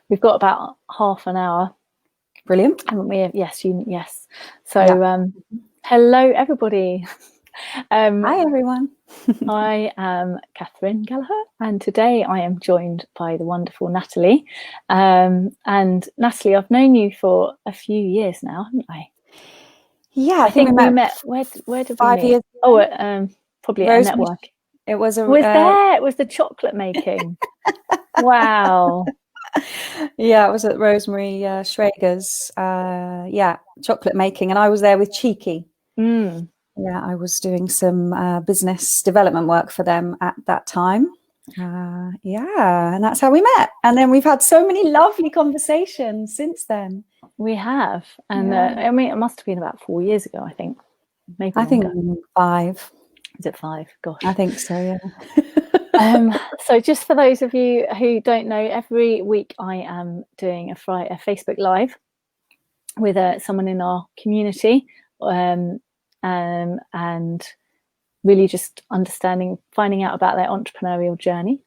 We've got about half an hour. Brilliant. Haven't we? Yes. So hello, everybody. Hi, everyone. I am Catherine Gallagher, and today I am joined by the wonderful Natalie. And Natalie, I've known you for a few years now, haven't I? Yeah, I think we met. Where did we meet? 5 years ago. Probably at a network. It was It was the chocolate making. Wow. Yeah, it was at Rosemary Schrager's. Chocolate making, and I was there with Cheeky. Yeah, I was doing some business development work for them at that time. And that's how we met. And then we've had so many lovely conversations since then. We have, and I mean, it must have been about 4 years ago, I think. Maybe I think 5. Is it 5? Gosh, I think so. Yeah. So just for those of you who don't know, every week I am doing a Facebook Live with someone in our community, and really just finding out about their entrepreneurial journey,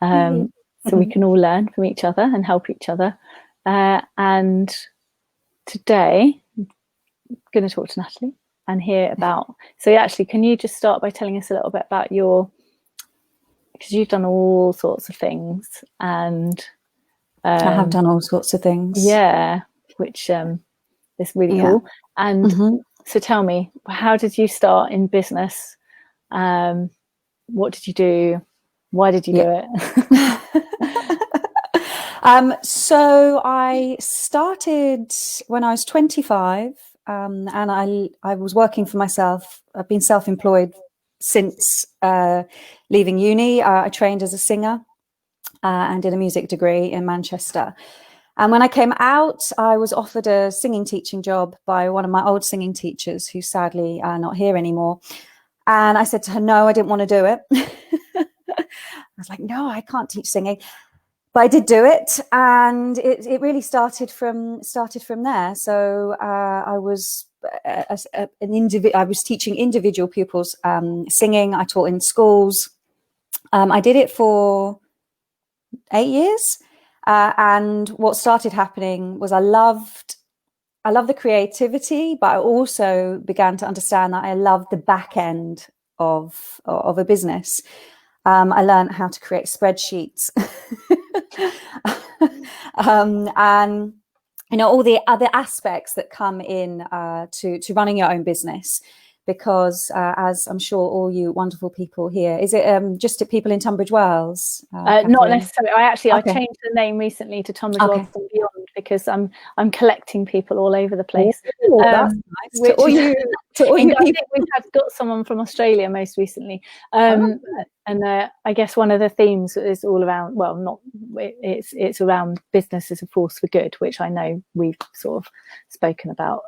so we can all learn from each other and help each other. And today I'm going to talk to Natalie and hear about, so actually, can you just start by telling us a little bit about because you've done all sorts of things, and I have done all sorts of things. Yeah, which is really cool. And so tell me, how did you start in business? What did you do? Why did you do it? So I started when I was 25, and I was working for myself. I've been self-employed since leaving uni. I trained as a singer and did a music degree in Manchester. And when I came out, I was offered a singing teaching job by one of my old singing teachers, who's sadly not here anymore. And I said to her, no, I didn't want to do it. I was like, no, I can't teach singing. But I did do it, and it really started from there. So I was I was teaching individual pupils singing. I taught in schools. I did it for 8 years, and what started happening was I loved the creativity, but I also began to understand that I loved the back end of a business. I learned how to create spreadsheets. And all the other aspects that come in to running your own business, because as I'm sure all you wonderful people here, is it just to people in Tunbridge Wells? Not necessarily. I changed the name recently to Tunbridge Wells and Beyond, because I'm collecting people all over the place. That's nice. To all you people. I think we've got someone from Australia most recently. And I guess one of the themes is all around, it's around business as a force for good, which I know we've sort of spoken about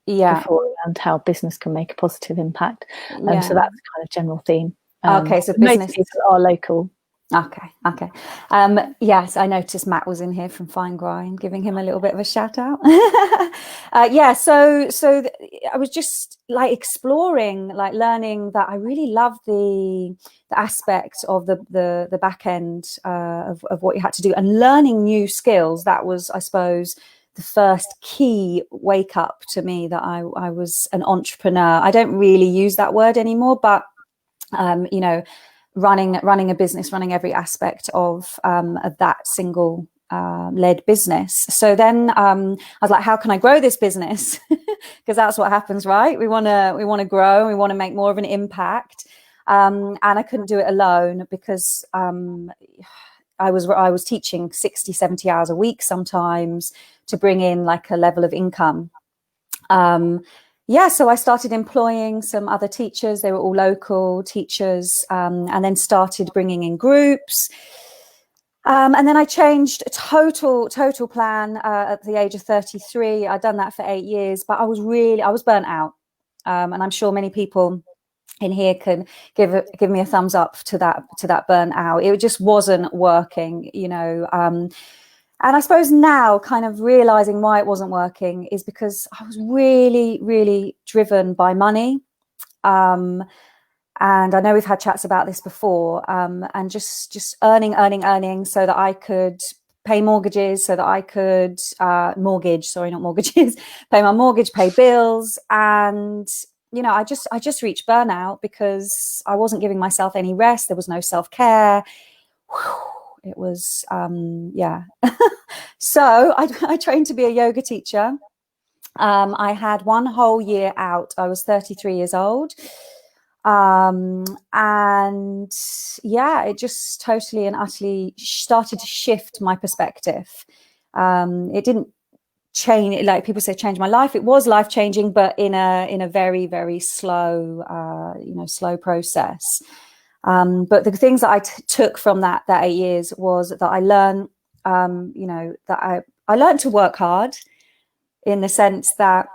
before, around how business can make a positive impact. So that's kind of general theme. So business, most people are local. Okay. Yes, I noticed Matt was in here from Fine Grind, giving him a little bit of a shout out. So I was just like exploring, like learning that I really loved the aspect of the back end of what you had to do, and learning new skills. That was, I suppose, the first key wake up to me that I was an entrepreneur. I don't really use that word anymore, but running a business, running every aspect of that single led business. So then I was like, how can I grow this business? Because that's what happens, right? We want to grow, we want to make more of an impact. And I couldn't do it alone, because I was teaching 60, 70 hours a week sometimes to bring in like a level of income. So I started employing some other teachers. They were all local teachers, and then started bringing in groups. And then I changed a total plan at the age of 33. I'd done that for 8 years, but I was burnt out. And I'm sure many people in here can give me a thumbs up to that burnout. It just wasn't working, And I suppose now kind of realizing why it wasn't working is because I was really, really driven by money. And I know we've had chats about this before, and just earning so that I could pay mortgages so that I could pay my mortgage, pay bills. And, you know, I just reached burnout because I wasn't giving myself any rest. There was no self-care. It was, yeah. So I trained to be a yoga teacher. I had 1 whole year out. I was 33 years old. And yeah, it just totally and utterly started to shift my perspective. It didn't change, like people say, change my life. It was life changing, but in a very, very slow, slow process. But the things that I took from that 8 years was that I learned, that I learned to work hard, in the sense that,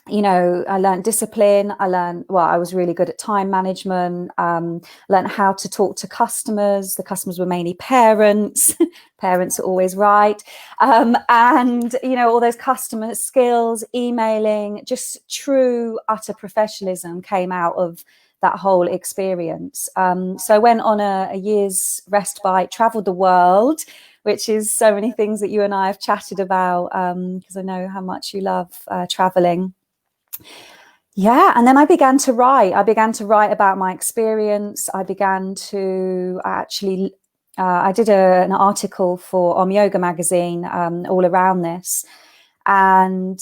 you know, I learned discipline. I was really good at time management. Learned how to talk to customers. The customers were mainly parents. Parents are always right. And, you know, all those customer skills, emailing, just true, utter professionalism came out of that whole experience. So I went on a year's respite, traveled the world, which is so many things that you and I have chatted about, because I know how much you love traveling. Yeah, and then I began to write. I began to write about my experience. I began to actually, I did an article for Yoga magazine all around this, and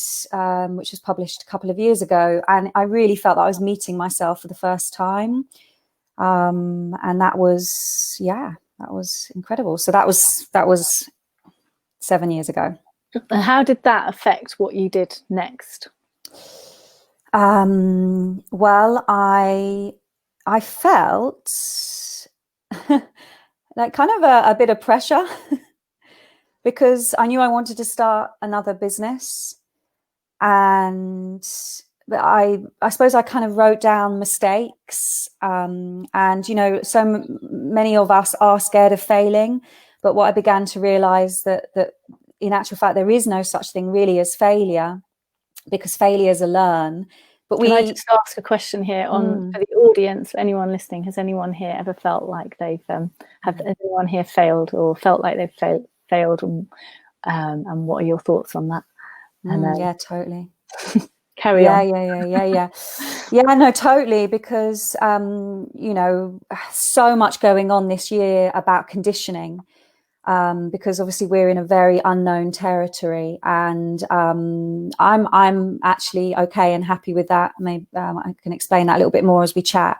which was published a couple of years ago. And I really felt that I was meeting myself for the first time. And that was incredible. So that was 7 years ago. And how did that affect what you did next? Well, I felt like kind of a bit of pressure because I knew I wanted to start another business, and I suppose I kind of wrote down mistakes, and, you know, so many of us are scared of failing. But what I began to realize that in actual fact, there is no such thing really as failure, because failures are learned. But Can I just ask a question here for the audience, for anyone listening? Has anyone here ever felt like they've has anyone here failed or felt like they've failed, and what are your thoughts on that? And yeah, totally. Carry on. Yeah, no, totally, because you know, so much going on this year about conditioning. Because obviously we're in a very unknown territory, and I'm actually okay and happy with that. Maybe I can explain that a little bit more as we chat.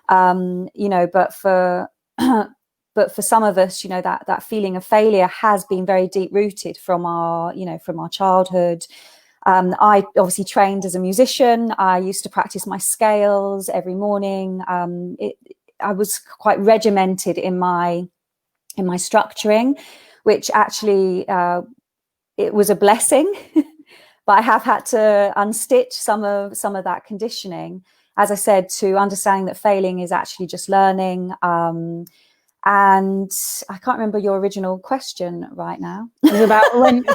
You know, but for some of us, you know, that feeling of failure has been very deep rooted from our childhood. I obviously trained as a musician. I used to practice my scales every morning. I was quite regimented in my structuring, which actually it was a blessing. But I have had to unstitch some of that conditioning, as I said, to understanding that failing is actually just learning. And I can't remember your original question right now. It was about when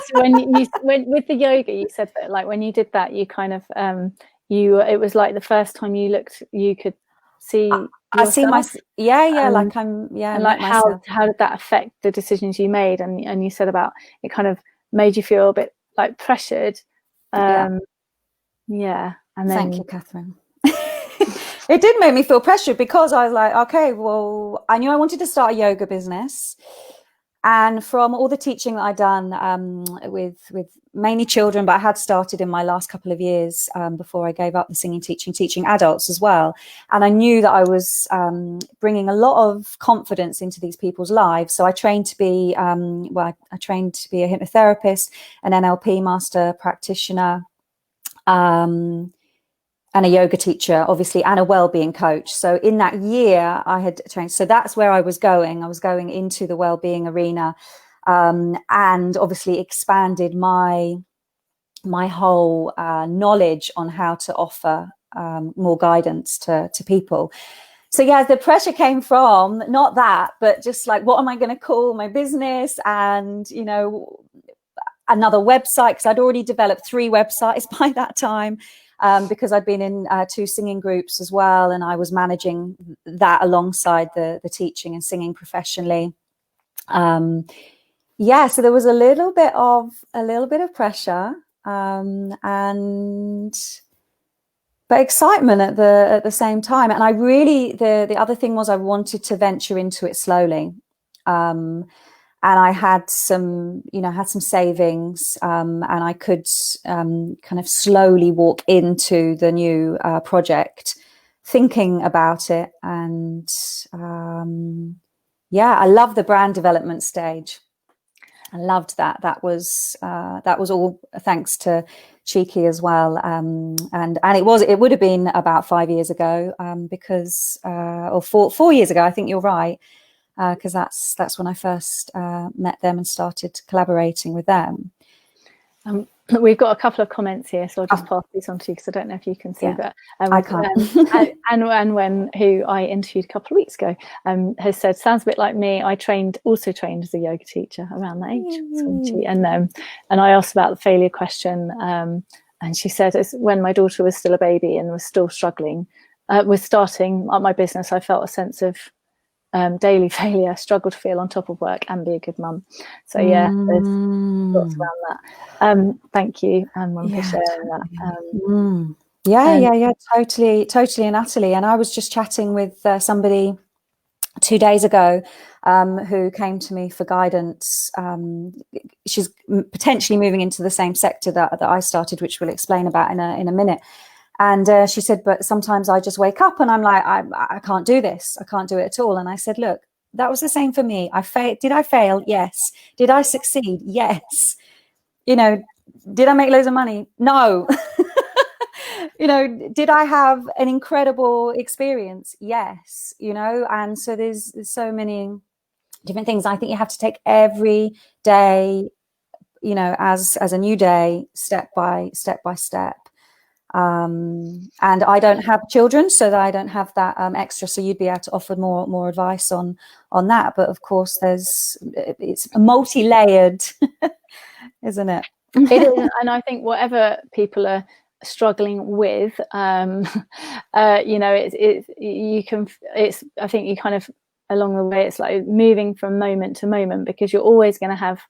with the yoga, you said that, like, when you did that, you kind of it was like the first time you could see I see myself. Like and like how did that affect the decisions you made? And you said about it kind of made you feel a bit like pressured. And then thank you, Catherine. It did make me feel pressured, because I was like, okay, well, I knew I wanted to start a yoga business. And from all the teaching that I'd done with mainly children, but I had started in my last couple of years before I gave up the singing, teaching adults as well. And I knew that I was bringing a lot of confidence into these people's lives. So I trained to be, I trained to be a hypnotherapist, an NLP master practitioner, and a yoga teacher, obviously, and a well-being coach. So in that year I had trained. So that's where I was going. I was going into the well-being arena, and obviously expanded my whole knowledge on how to offer more guidance to people. So yeah, the pressure came from not that, but just like, what am I going to call my business? And, you know, another website, because I'd already developed 3 websites by that time. Because I'd been in 2 singing groups as well, and I was managing that alongside the teaching and singing professionally. yeah, so there was a little bit of pressure, and but excitement at the same time. And I really, the other thing was I wanted to venture into it slowly. And I had some savings, and I could kind of slowly walk into the new project, thinking about it. And yeah, I love the brand development stage. I loved that. That was all thanks to Cheeky as well. And it would have been about 5 years ago, because or 4 years ago. I think you're right, because that's when I first met them and started collaborating with them. We've got a couple of comments here, so I'll just pass these on to you because I don't know if you can see, Yeah, but I can't. and when who I interviewed a couple of weeks ago has said, sounds a bit like me. I also trained as a yoga teacher around that age, and I asked about the failure question, and she said, it's when my daughter was still a baby and was still struggling with starting up my business, I felt a sense of daily failure, struggle to feel on top of work and be a good mum. So yeah, there's lots around that. Thank you, Mum, for sharing that. Yeah, totally, Natalie. And I was just chatting with somebody 2 days ago who came to me for guidance. She's potentially moving into the same sector that I started, which we'll explain about in a minute. And she said, but sometimes I just wake up and I'm like, I can't do this. I can't do it at all. And I said, look, that was the same for me. Did I fail? Yes. Did I succeed? Yes. Did I make loads of money? No. Did I have an incredible experience? Yes. And so there's so many different things. I think you have to take every day, as a new day, step by step. And I don't have children, so that I don't have that extra. So you'd be able to offer more advice on that. But of course, it's multi-layered, isn't it? It is, and I think whatever people are struggling with, I think you kind of along the way, it's like moving from moment to moment, because you're always going to have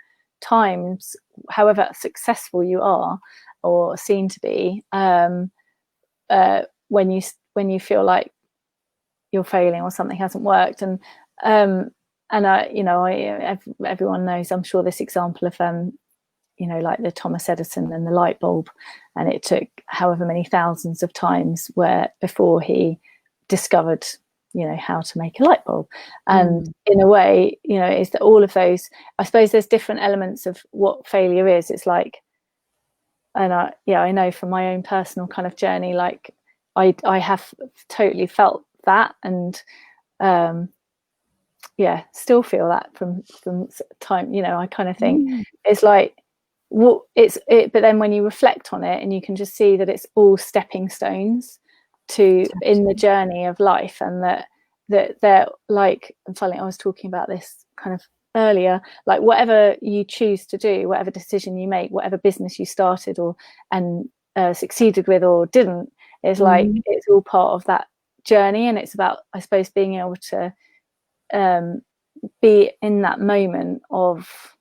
times, however successful you are or seem to be, when you feel like you're failing or something hasn't worked. And everyone knows, I'm sure, this example of like the Thomas Edison and the light bulb, and it took however many thousands of times before he discovered how to make a light bulb. And in a way, is that all of those, I suppose there's different elements of what failure is. It's like, and I know from my own personal kind of journey, like I have totally felt that, and still feel that from time. I kind of think it's like, but then when you reflect on it, and you can just see that it's all stepping stones in the journey of life, and that they're like, and finally, I was talking about this kind of earlier, like whatever you choose to do, whatever decision you make, whatever business you started and succeeded with or didn't, is like, it's all part of that journey. And it's about, I suppose, being able to be in that moment of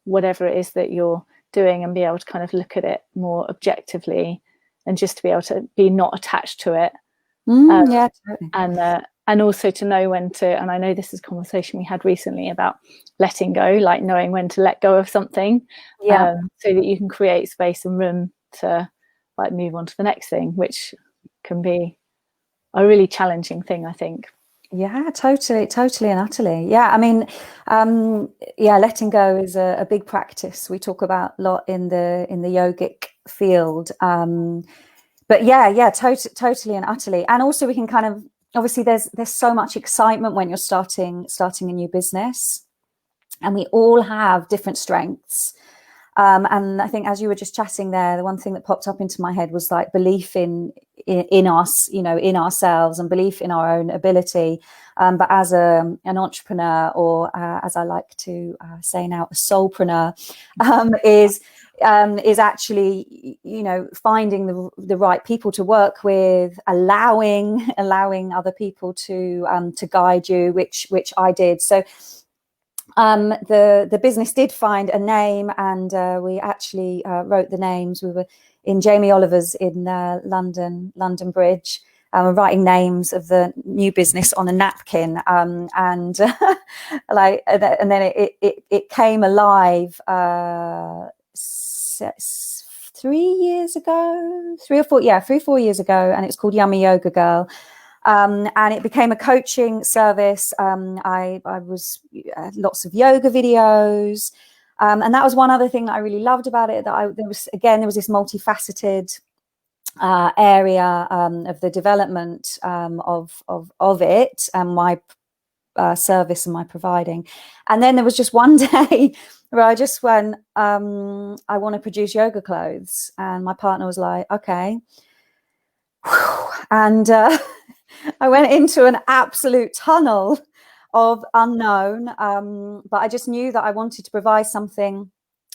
whatever it is that you're doing, and be able to kind of look at it more objectively, and just to be able to be not attached to it. And also to know when to, and I know this is a conversation we had recently about letting go, like knowing when to let go of something, so that you can create space and room to like move on to the next thing, which can be a really challenging thing, I think. Yeah, totally and utterly. Yeah, I mean, letting go is a big practice we talk about a lot in the yogic field. But totally and utterly. And also we can kind of, obviously there's so much excitement when you're starting a new business, and we all have different strengths. And I think, as you were just chatting there, the one thing that popped up into my head was like belief in us, in ourselves, and belief in our own ability. But as an entrepreneur, or as I like to say now, a soulpreneur, is actually, finding the right people to work with, allowing other people to guide you, which I did. So the business did find a name, and we actually wrote the names. We were in Jamie Oliver's in London Bridge, writing names of the new business on a napkin, and and then it came alive 3 years ago, 3 or 4 years ago, and it's called Yummy Yoga Girl. And it became a coaching service. I was lots of yoga videos, and that was one other thing that I really loved about it. That there was this multifaceted area of the development of it, and my service and my providing. And then there was just one day where I just went, I want to produce yoga clothes, and my partner was like, okay. And I went into an absolute tunnel of unknown, but I just knew that I wanted to provide something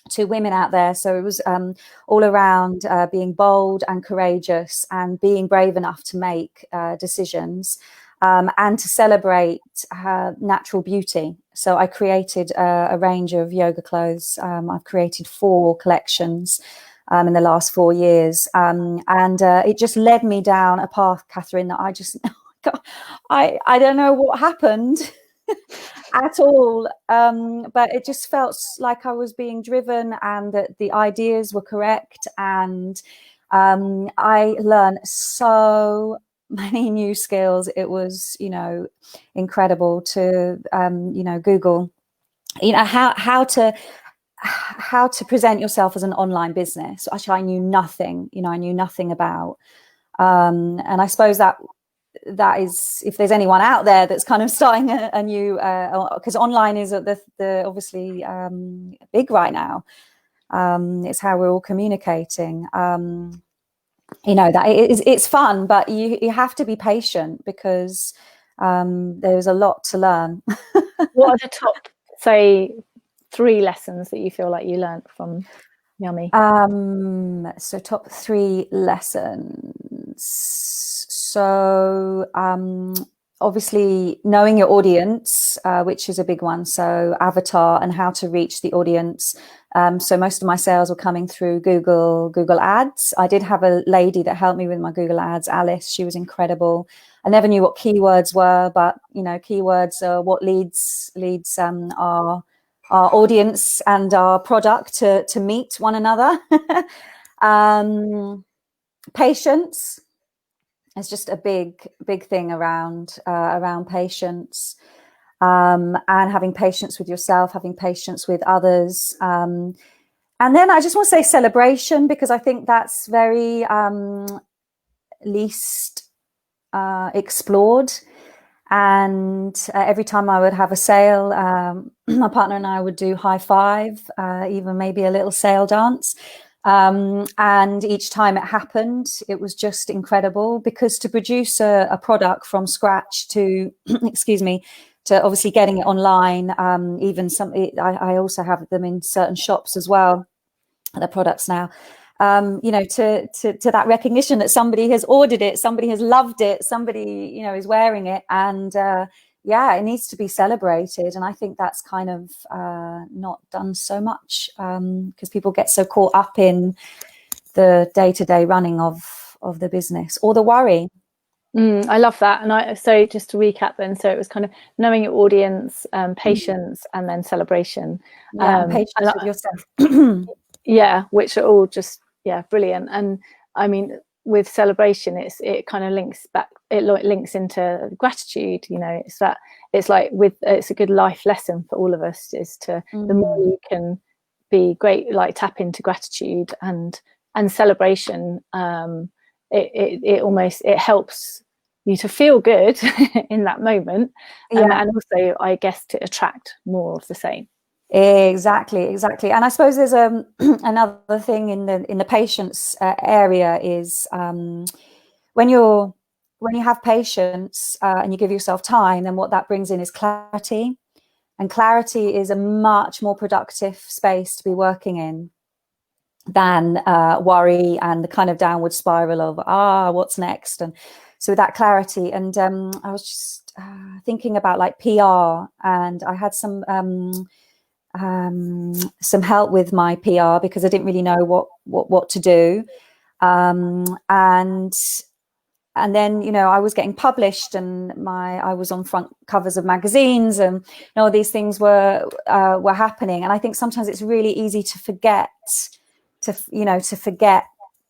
to women out there. So it was all around being bold and courageous and being brave enough to make decisions, and to celebrate natural beauty. So I created a range of yoga clothes. I've created 4 collections in the last 4 years, and it just led me down a path, Catherine, that I just I don't know what happened at all, but it just felt like I was being driven, and that the ideas were correct, and I learned so many new skills. It was, incredible to Google, how to present yourself as an online business. Actually, I knew nothing. I knew nothing about, and I suppose that is, if there's anyone out there that's kind of starting a new, because online is the obviously big right now. It's how we're all communicating. That it's fun, but you have to be patient, because there's a lot to learn. What are the top, say, 3 lessons that you feel like you learned from Yummy? So top 3 lessons. So obviously knowing your audience, which is a big one. So avatar and how to reach the audience. So most of my sales were coming through Google Ads. I did have a lady that helped me with my Google Ads, Alice. She was incredible. I never knew what keywords were, but keywords are what leads our audience and our product to meet one another. Patience is just a big thing around patience, and having patience with yourself, having patience with others. And then I just want to say celebration, because I think that's very least explored. And every time I would have a sale, my partner and I would do high five, even maybe a little sale dance. And each time it happened, it was just incredible, because to produce a product from scratch to, to obviously getting it online, I also have them in certain shops as well, the products now. To that recognition that somebody has ordered it, somebody has loved it, somebody, is wearing it, and it needs to be celebrated. And I think that's kind of not done so much, because people get so caught up in the day-to-day running of the business, or the worry. I love that. And so just to recap then, so it was kind of knowing your audience, patience, and then celebration. Patience with yourself. Yeah, which are all just brilliant. And I mean, with celebration, it kind of links back, it links into gratitude. It's a good life lesson for all of us, is to the more you can be great, like tap into gratitude and celebration, it helps you to feel good in that moment, and also, I guess, to attract more of the same. Exactly. And I suppose there's another thing in the patience area is when you have patience and you give yourself time, then what that brings in is clarity. And clarity is a much more productive space to be working in than worry and the kind of downward spiral of what's next. And so that clarity, and I was just thinking about like PR, and I had some help with my PR because I didn't really know what to do. And then, you know, I was getting published, and I was on front covers of magazines, and you know, these things were happening. And I think sometimes it's really easy to forget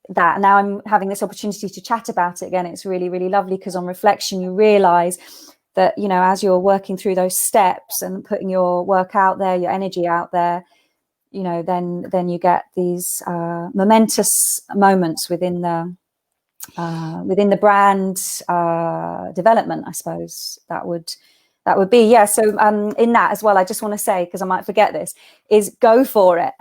that. Now I'm having this opportunity to chat about it again. It's really, really lovely, because on reflection, you realize that, you know, as you're working through those steps and putting your work out there, your energy out there, you know, then you get these momentous moments within the brand development, I suppose that would be. Yeah. So in that as well, I just want to say, because I might forget this, is go for it.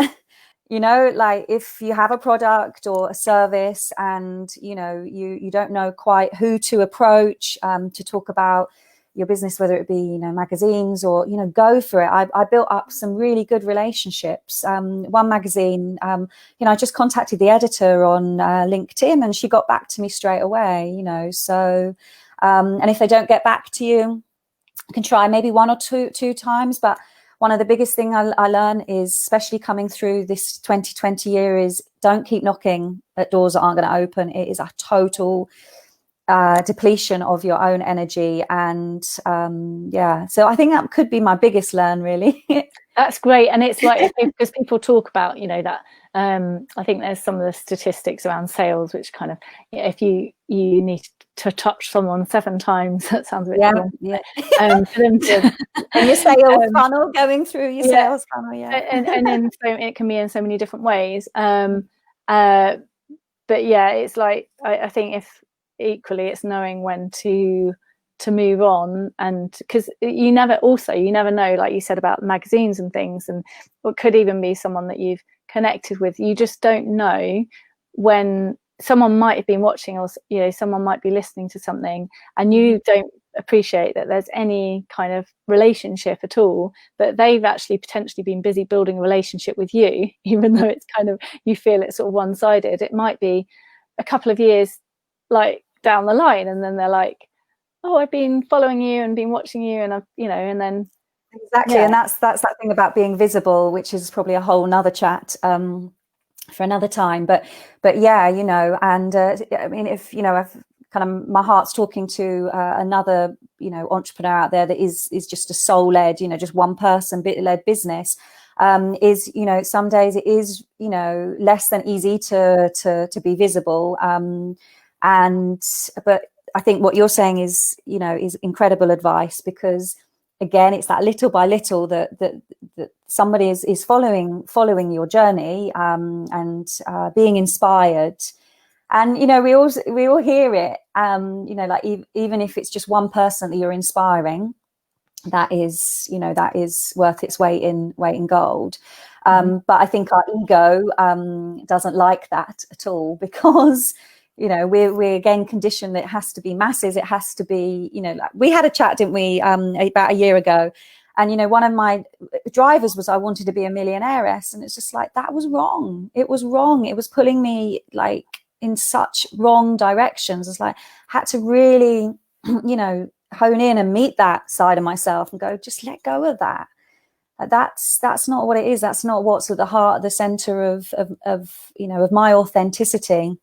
You know, like if you have a product or a service and, you know, you don't know quite who to approach to talk about your business, whether it be, you know, magazines or, you know, go for it. I built up some really good relationships. One magazine, you know, I just contacted the editor on LinkedIn, and she got back to me straight away, you know. So, and if they don't get back to you, you can try maybe one or two times. But one of the biggest thing I learn is, especially coming through this 2020 year, is don't keep knocking at doors that aren't going to open. It is a total depletion of your own energy. And yeah, so I think that could be my biggest learn, really. That's great. And it's like, because people talk about, you know, that I think there's some of the statistics around sales, which kind of, you know, if you need to touch someone 7 times, that sounds a bit long. Yeah. For them to and your sales funnel, going through your sales funnel, and then so it can be in so many different ways. But yeah, it's like I think if equally it's knowing when to move on, and because you never know, like you said about magazines and things, and it could even be someone that you've connected with. You just don't know when someone might have been watching, or, you know, someone might be listening to something, and you don't appreciate that there's any kind of relationship at all, but they've actually potentially been busy building a relationship with you, even though it's kind of, you feel it's sort of one-sided. It might be a couple of years like down the line, and then they're like, oh, I've been following you and been watching you, and I've, you know, and then exactly. And that's that thing about being visible, which is probably a whole nother chat for another time. But yeah, you know, and I mean, if, you know, I've kind of, my heart's talking to another, you know, entrepreneur out there that is just a soul-led, you know, just one person led business, is, you know, some days it is, you know, less than easy to be visible. But I think what you're saying is, you know, is incredible advice, because again, it's that little by little that somebody is following your journey, and being inspired. And, you know, we all hear it, you know, like even if it's just one person that you're inspiring, that is, you know, that is worth its weight in gold. But I think our ego doesn't like that at all, because, you know, we're again conditioned that it has to be masses. It has to be, you know, like we had a chat, didn't we, about a year ago. And, you know, one of my drivers was I wanted to be a millionairess. And it's just like, that was wrong. It was wrong. It was pulling me like in such wrong directions. It's like, I had to really, you know, hone in and meet that side of myself and go, just let go of that. That's not what it is. That's not what's at the heart, the center of you know, of my authenticity.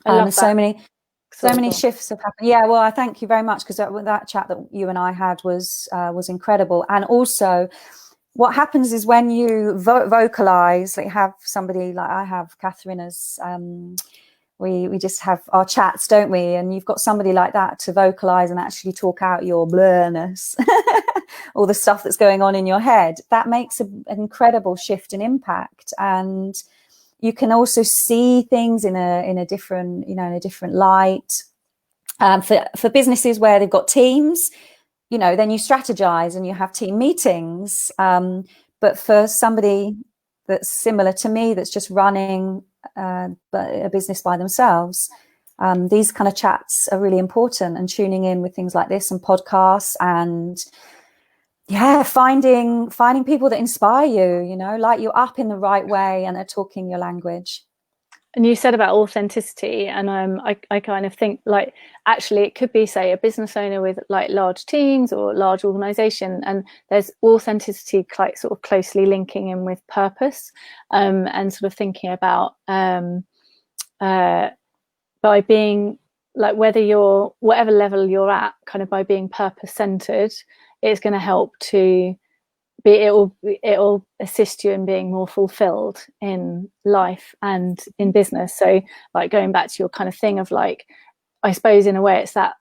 So many shifts have happened. Yeah, well, I thank you very much, because that chat that you and I had was incredible. And also, what happens is when you vocalize, like have somebody like I have, Catherine, as we just have our chats, don't we? And you've got somebody like that to vocalize and actually talk out your blurness, all the stuff that's going on in your head. That makes an incredible shift in impact. And you can also see things in a different, you know, in a different light. For businesses where they've got teams, you know, then you strategize and you have team meetings. But for somebody that's similar to me, that's just running a business by themselves, these kind of chats are really important, and tuning in with things like this and podcasts, and yeah, finding people that inspire you, you know, light you up in the right way, and they're talking your language. And you said about authenticity, and I kind of think like actually it could be, say, a business owner with like large teams or large organization, and there's authenticity like sort of closely linking in with purpose, and sort of thinking about by being like, whether you're whatever level you're at, kind of by being purpose centered, it's going to help to be, it'll assist you in being more fulfilled in life and in business. So like going back to your kind of thing of like, I suppose in a way it's that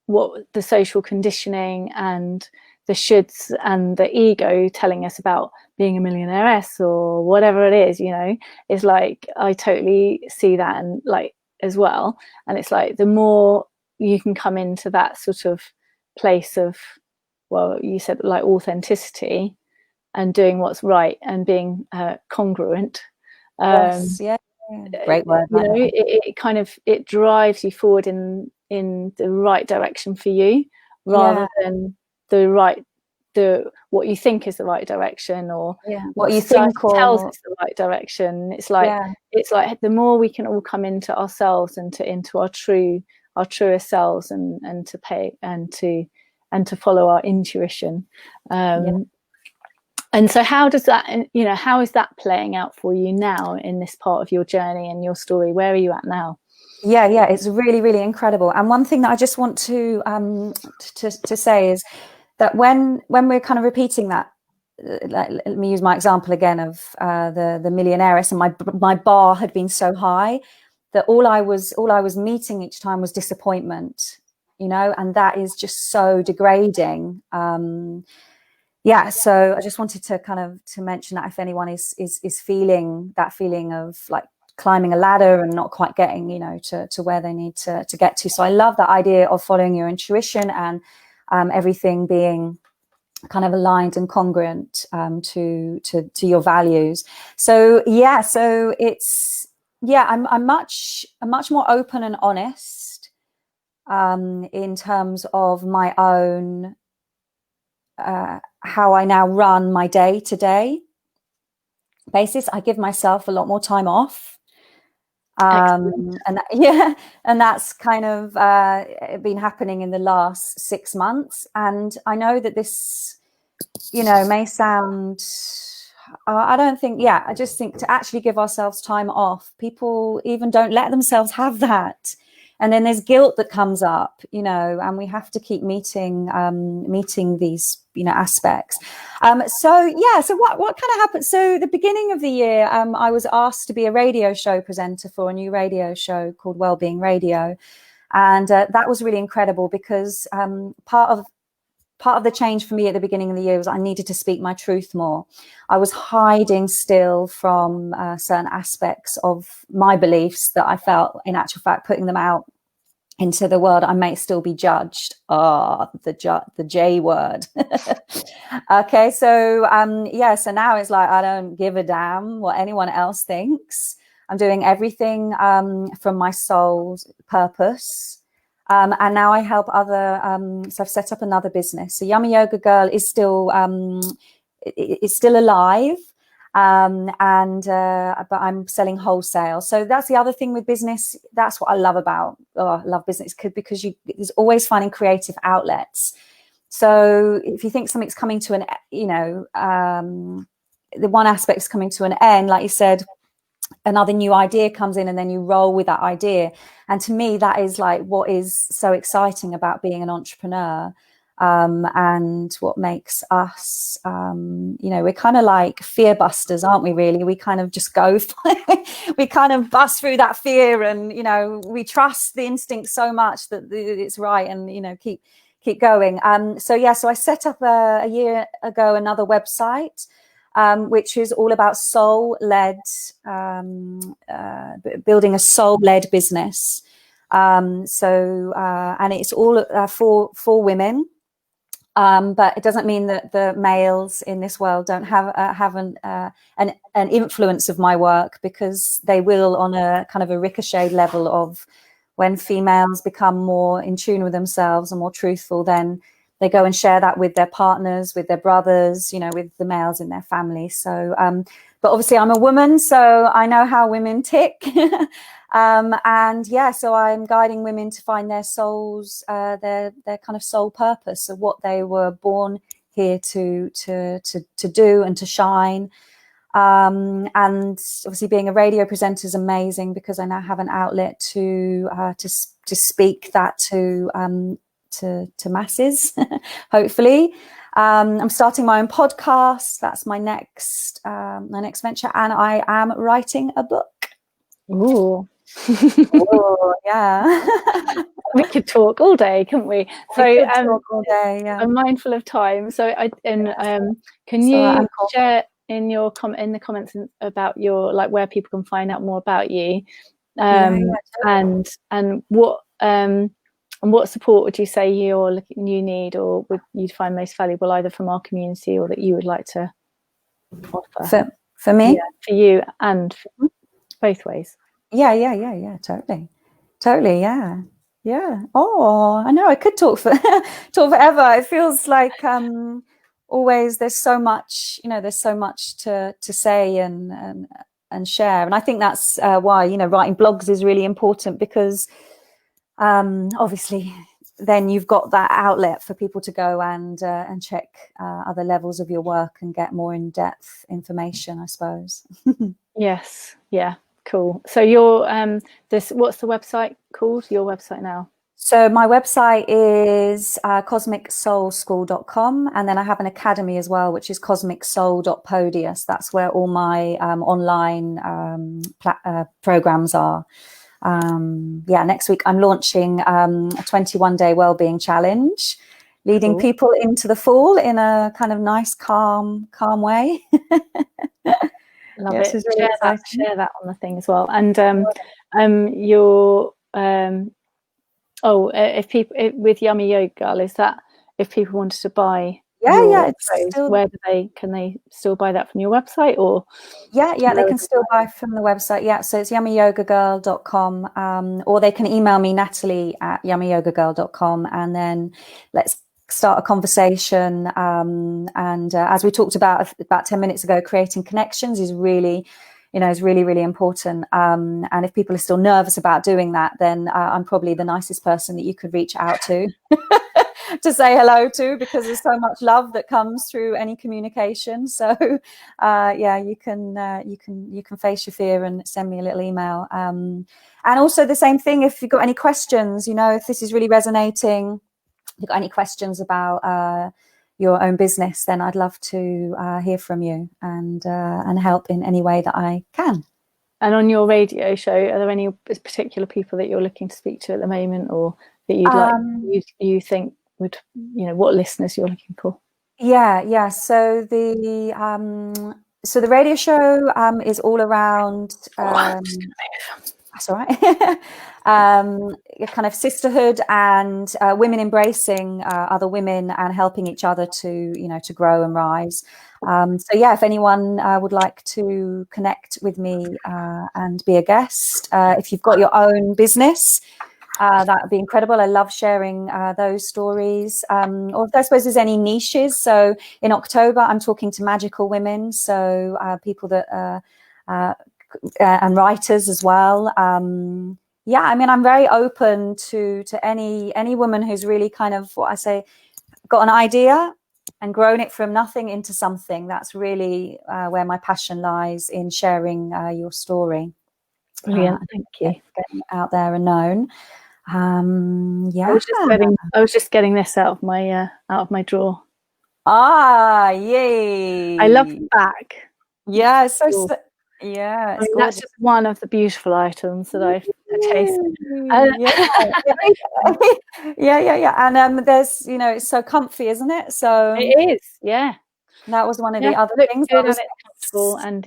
what the social conditioning and the shoulds and the ego telling us about being a millionairess or whatever it is, you know, is like, I totally see that and like as well. And it's like the more you can come into that sort of place of, well, you said like authenticity and doing what's right and being congruent. Yes, yeah, great word. You know, it kind of, it drives you forward in the right direction for you, rather than what you think is the right direction, or what you think tells us the right direction. It's like it's like the more we can all come into ourselves and into our truest selves, and to pay and to follow our intuition. And so how does that, you know, how is that playing out for you now in this part of your journey and your story? Where are you at now? Yeah, it's really, really incredible. And one thing that I just want to say is that when we're kind of repeating that, let me use my example again of the millionairess, and my bar had been so high that all I was meeting each time was disappointment, you know, and that is just so degrading. So I just wanted to kind of to mention that if anyone is feeling that feeling of like climbing a ladder and not quite getting, you know, to where they need to get to. So I love that idea of following your intuition and everything being kind of aligned and congruent to your values. So it's I'm much more open and honest in terms of my own how I now run my day-to-day basis. I give myself a lot more time off. And that's kind of been happening in the last 6 months. And I know that this, you know, may sound, I just think to actually give ourselves time off, people even don't let themselves have that. And then there's guilt that comes up, you know, and we have to keep meeting these, you know, aspects. So what kind of happened? So the beginning of the year, I was asked to be a radio show presenter for a new radio show called Wellbeing Radio. And that was really incredible because part of the change for me at the beginning of the year was I needed to speak my truth more. I was hiding still from certain aspects of my beliefs that I felt, in actual fact, putting them out into the world, I may still be judged. The J word. Okay, so so now it's like I don't give a damn what anyone else thinks. I'm doing everything from my soul's purpose. And now I help other, so I've set up another business. So Yummy Yoga Girl is still alive, but I'm selling wholesale. So that's the other thing with business. That's what I love about, I love business because there's always finding creative outlets. So if you think something's coming to an, you know, the one aspect is coming to an end, like you said, another new idea comes in and then you roll with that idea. And to me, that is like what is so exciting about being an entrepreneur, and what makes us, you know, we're kind of like fear busters, aren't we? Really, we kind of just go we kind of bust through that fear, and, you know, we trust the instinct so much that it's right, and, you know, keep going. So I set up a year ago another website, which is all about soul-led, building a soul-led business. And it's all for women. But it doesn't mean that the males in this world don't have an influence of my work, because they will, on a kind of a ricochet level of when females become more in tune with themselves and more truthful, then they go and share that with their partners, with their brothers, you know, with the males in their family. So, but obviously I'm a woman, so I know how women tick. And yeah, so I'm guiding women to find their souls, their kind of soul purpose of what they were born here to do and to shine. And obviously being a radio presenter is amazing because I now have an outlet to speak that to masses, hopefully. I'm starting my own podcast. That's my next venture, and I am writing a book. Ooh. Oh, yeah. We could talk all day, couldn't we? So talk all day, yeah. I'm mindful of time. So can So you share in your in the comments about your, like, where people can find out more about you, and what support would you say you need, or would you find most valuable, either from our community or that you would like to offer? For me? Yeah, for you, and both ways. Yeah. Totally. Yeah. Oh, I know. I could talk forever. It feels like always there's so much, there's so much to say and share. And I think that's why, writing blogs is really important, because obviously then you've got that outlet for people to go and check other levels of your work and get more in-depth information, I suppose. Yes. Yeah. Cool. So your what's the website called? Your website now? So my website is cosmicsoulschool.com, and then I have an academy as well, which is cosmicsoul.podius. That's where all my online programs are. Next week I'm launching a 21-day wellbeing challenge, leading people into the fall in a kind of nice, calm way. Love it. Share that on the thing as well. And if people with Yummy Yoga Girl, is that if people wanted to buy? Can they still buy that from your website, or? Yeah, they can still buy from the website. Yeah, so it's yummyyogagirl.com, or they can email me, Natalie at yummyyogagirl.com, and then let's start a conversation. And as we talked about 10 minutes ago, creating connections is really, really important. And if people are still nervous about doing that, then I'm probably the nicest person that you could reach out to to say hello to, because there's so much love that comes through any communication. So you can face your fear and send me a little email. And also the same thing, if you've got any questions, if this is really resonating, if you've got any questions about your own business, then I'd love to hear from you and help in any way that I can. And on your radio show, are there any particular people that you're looking to speak to at the moment, or that you'd like, you think would, what listeners you're looking for? Yeah. So the radio show is all around. That's all right. Kind of sisterhood and women embracing other women and helping each other to grow and rise. If anyone would like to connect with me and be a guest, if you've got your own business, that would be incredible. I love sharing those stories. Or I suppose there's any niches. So in October, I'm talking to magical women. So people that and writers as well. I'm very open to any woman who's really kind of, what I say, got an idea and grown it from nothing into something. That's really where my passion lies, in sharing your story. Brilliant, thank you. Getting out there and known. I was just getting this out of my drawer. Yay! I love the back. Yeah, it's so cool. Yeah, that's just one of the beautiful items that I've tasted. Yeah. And there's, it's so comfy, isn't it? So it is, yeah. That was one of the other things. It's comfortable, and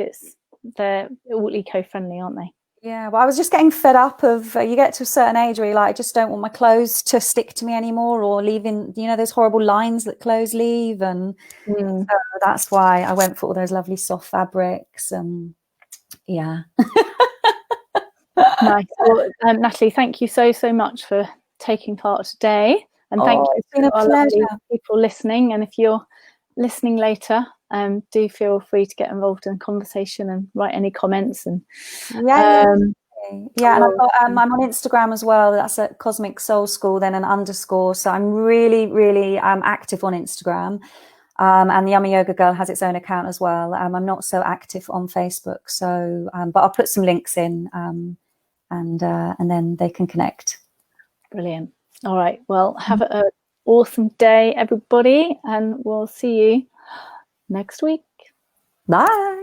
they're all eco-friendly, aren't they? Yeah, well, I was just getting fed up of, you get to a certain age where you're like, I just don't want my clothes to stick to me anymore, or leaving, those horrible lines that clothes leave. And so that's why I went for all those lovely soft fabrics. And yeah. Nice. Well, Natalie, thank you so much for taking part today. And thank you to our lovely people listening. And if you're listening later, do feel free to get involved in the conversation and write any comments. And and I've got, I'm on Instagram as well. That's at Cosmic Soul School, then an _. So I'm really active on Instagram. And the Yummy Yoga Girl has its own account as well. I'm not so active on Facebook, so but I'll put some links in, and then they can connect. Brilliant. All right. Well, have an awesome day, everybody, and we'll see you next week. Bye.